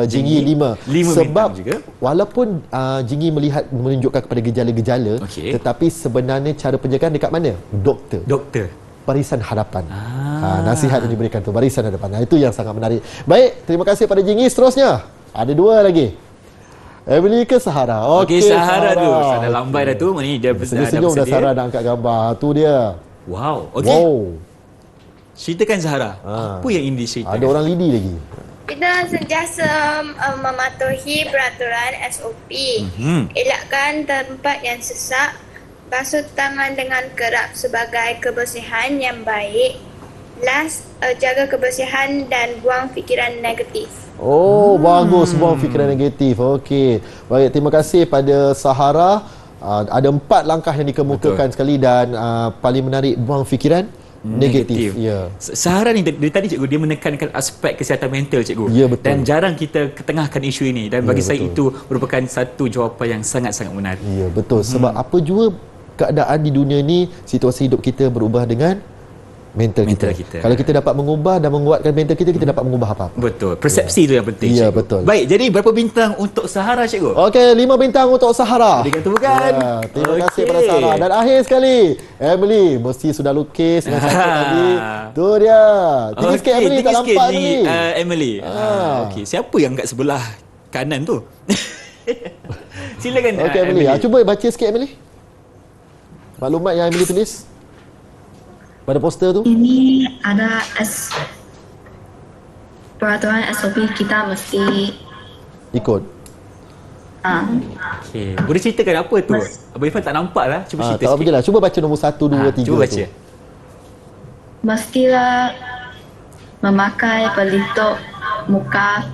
Jingyi 5. Sebab juga. Walaupun Jingyi menunjukkan kepada gejala-gejala, tetapi sebenarnya cara penjagaan dekat mana? Doktor. Barisan hadapan. Nasihat yang diberikan tu, barisan hadapan. Itu yang sangat menarik. Baik, terima kasih pada Jingyi. Seterusnya, ada 2 lagi. Emily ke Sahara? Okey, Sahara tu. Sana lambai dah tu. Ni dia senyum dah Sahara nak angkat gambar. Tu dia. Wow. Okey. Ceritakan Sahara. Apa yang ingin diceritakan? Ada orang lidi lagi. Kita sentiasa mematuhi peraturan SOP. Elakkan tempat yang sesak. Basuh tangan dengan kerap sebagai kebersihan yang baik. Last, jaga kebersihan dan buang fikiran negatif. Bagus, buang fikiran negatif. Okey. Baik, terima kasih pada Sahara. Ada 4 langkah yang dikemukakan sekali dan paling menarik, buang fikiran negatif. Ya. Sahara ni dari tadi cikgu dia menekankan aspek kesihatan mental cikgu. Ya, betul. Dan jarang kita ketengahkan isu ini dan bagi saya itu merupakan satu jawapan yang sangat-sangat menarik. Ya, betul. Sebab apa jua keadaan di dunia ni, situasi hidup kita berubah dengan mental kita. Kalau kita dapat mengubah dan menguatkan mental kita dapat mengubah apa-apa. Betul. Persepsi tu yang penting. Ya, cikgu. betul. Baik, jadi berapa bintang untuk Sahara cikgu? Okey, 5 bintang untuk Sahara. Berikan tepukan. Terima kasih pada Sahara. Dan akhir sekali, Emily mesti sudah lukis dengan cantik tadi. Tu dia. Tinggi sikit Emily, tak nampak ni. Emily. Okey, siapa yang kat sebelah kanan tu? Silakan. Okey Emily, cuba baca sikit Emily. Maklumat yang Emily tulis pada poster tu. Ini ada peraturan SOP kita mesti ikut. Okey, boleh ceritakan apa tu? Abang Irfan tak nampak lah. Cuba cerita tak sikit. lah. Cuba baca nombor 1, 2, 3 cuba baca. Mestilah memakai pelitup muka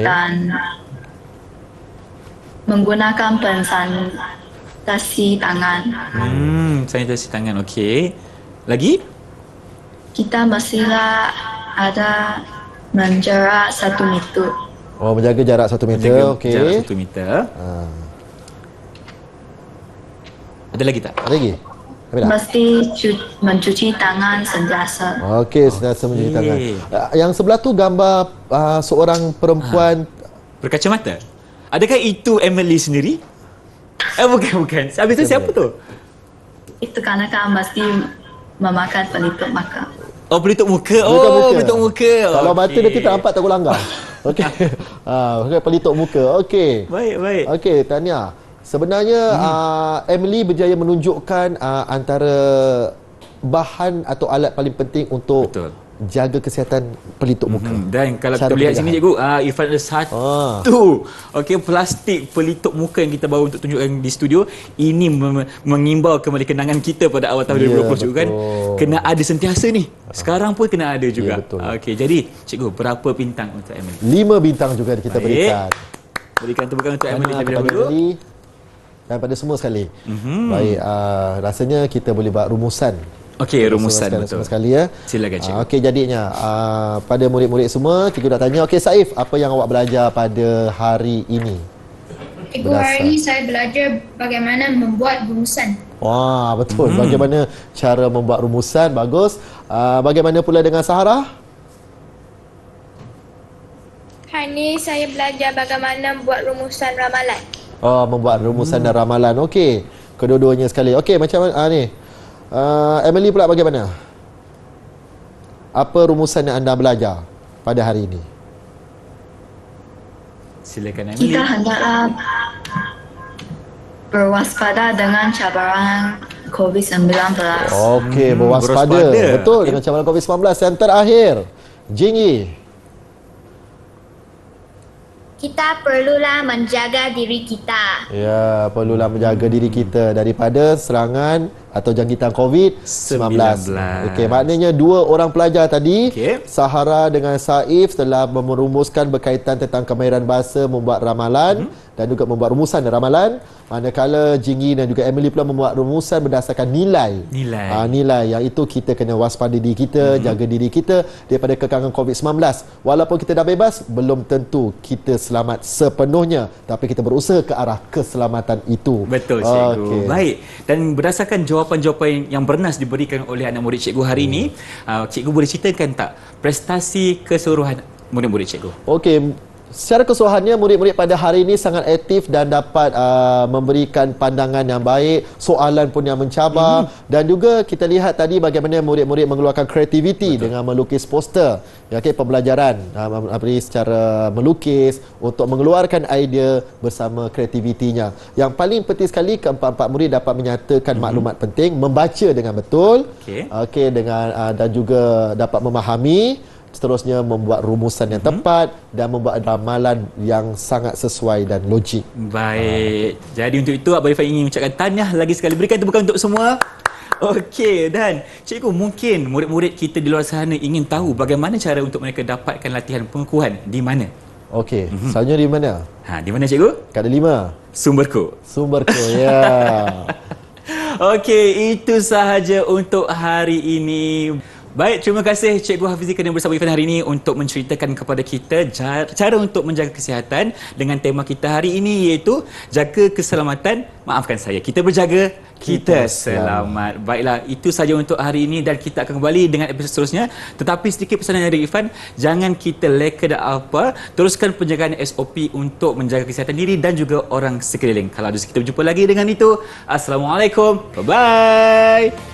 dan menggunakan sanitasi tangan. Sanitasi tangan, okey. Lagi? Kita mestilah ada menjarak 1 meter. Menjaga jarak 1 meter. Okey. Jarak 1 meter. Ada lagi tak? Ada lagi? Mesti mencuci tangan sentiasa. Okey, sentiasa mencuci tangan. Yang sebelah tu gambar seorang perempuan berkacamata. Adakah itu Emily sendiri? Bukan. Habis tu siapa tu? Itu kerana mesti memakan pelitup muka. Pelitup muka. Pelitup muka. Kalau mata dia tak nampak takut langgar. Okey. Pelitup muka. Okey. Baik. Okey, Tania. Sebenarnya Emily berjaya menunjukkan antara bahan atau alat paling penting untuk jaga kesihatan pelitup muka. Dan kalau kita lihat sini cikgu, Irfan ada satu plastik pelitup muka yang kita bawa untuk tunjukkan di studio. Ini mengimbau kembali kenangan kita pada awal tahun 2020 cikgu kan. Kena ada sentiasa ni. Sekarang pun kena ada juga. Okey, jadi cikgu berapa bintang untuk Emily? 5 bintang juga kita berikan. Berikan tepukan untuk Emily terlebih dahulu. Dan pada semua sekali. Baik, rasanya kita boleh buat rumusan. Okey, rumusan betul. Semua sekali ya. Silakan cikgu. Okey, jadinya pada murid-murid semua cikgu nak tanya. Okey Saif, apa yang awak belajar pada hari ini? Cikgu, hari ini saya belajar bagaimana membuat rumusan. Wah, betul. Bagaimana cara membuat rumusan, bagus. Bagaimana pula dengan Sahara? Hari ini saya belajar bagaimana membuat rumusan ramalan. Membuat rumusan dan ramalan. Okey, kedua-duanya sekali. Okey, macam mana ni? Emily pula bagaimana? Apa rumusan yang anda belajar pada hari ini? Silakan Emily. Kita hendaklah berwaspada dengan cabaran COVID-19. Okey, berwaspada. Betul, dengan cabaran COVID-19. Yang terakhir, Jingyi. Kita perlulah menjaga diri kita. Ya, perlulah menjaga diri kita daripada serangan atau jangkitan COVID-19. 19. Okey, maknanya dua orang pelajar tadi, Sahara dengan Saif, telah merumuskan berkaitan tentang kemahiran bahasa, membuat ramalan dan juga membuat rumusan ramalan. Manakala Jingyi dan juga Emily pula membuat rumusan berdasarkan nilai. Nilai yang itu kita kena waspada diri kita, jaga diri kita daripada kekangan COVID-19. Walaupun kita dah bebas, belum tentu kita selamat sepenuhnya, tapi kita berusaha ke arah keselamatan itu. Betul, cikgu. Baik. Dan berdasarkan jawapan-jawapan yang bernas diberikan oleh anak murid cikgu hari ini, cikgu boleh ceritakan tak prestasi keseluruhan murid-murid cikgu? Okey, secara keseluruhannya murid-murid pada hari ini sangat aktif dan dapat memberikan pandangan yang baik, soalan pun yang mencabar, dan juga kita lihat tadi bagaimana murid-murid mengeluarkan kreativiti dengan melukis poster. Pembelajaran secara melukis untuk mengeluarkan idea bersama kreativitinya. Yang paling penting sekali, keempat-empat murid dapat menyatakan maklumat penting, membaca dengan betul, dan juga dapat memahami, seterusnya membuat rumusan yang tepat dan membuat ramalan yang sangat sesuai dan logik. Baik. Jadi untuk itu Abang Irfan ingin mengucapkan tahniah lagi sekali. Berikan tepukan untuk semua. Okey, dan cikgu, mungkin murid-murid kita di luar sana ingin tahu bagaimana cara untuk mereka dapatkan latihan pengukuhan di mana? Okey, selalunya di mana? Di mana cikgu? Kat Delima. Sumberku, ya. Okey, itu sahaja untuk hari ini. Baik, terima kasih Cikgu Hafizi kerana bersama Irfan hari ini untuk menceritakan kepada kita cara untuk menjaga kesihatan dengan tema kita hari ini, iaitu jaga keselamatan. Maafkan saya, kita berjaga, kita selamat. Baiklah, itu saja untuk hari ini dan kita akan kembali dengan episod seterusnya. Tetapi sedikit pesanan dari Irfan, jangan kita leka dan apa, teruskan penjagaan SOP untuk menjaga kesihatan diri dan juga orang sekeliling. Kalau ada kita berjumpa lagi dengan itu. Assalamualaikum. Bye-bye.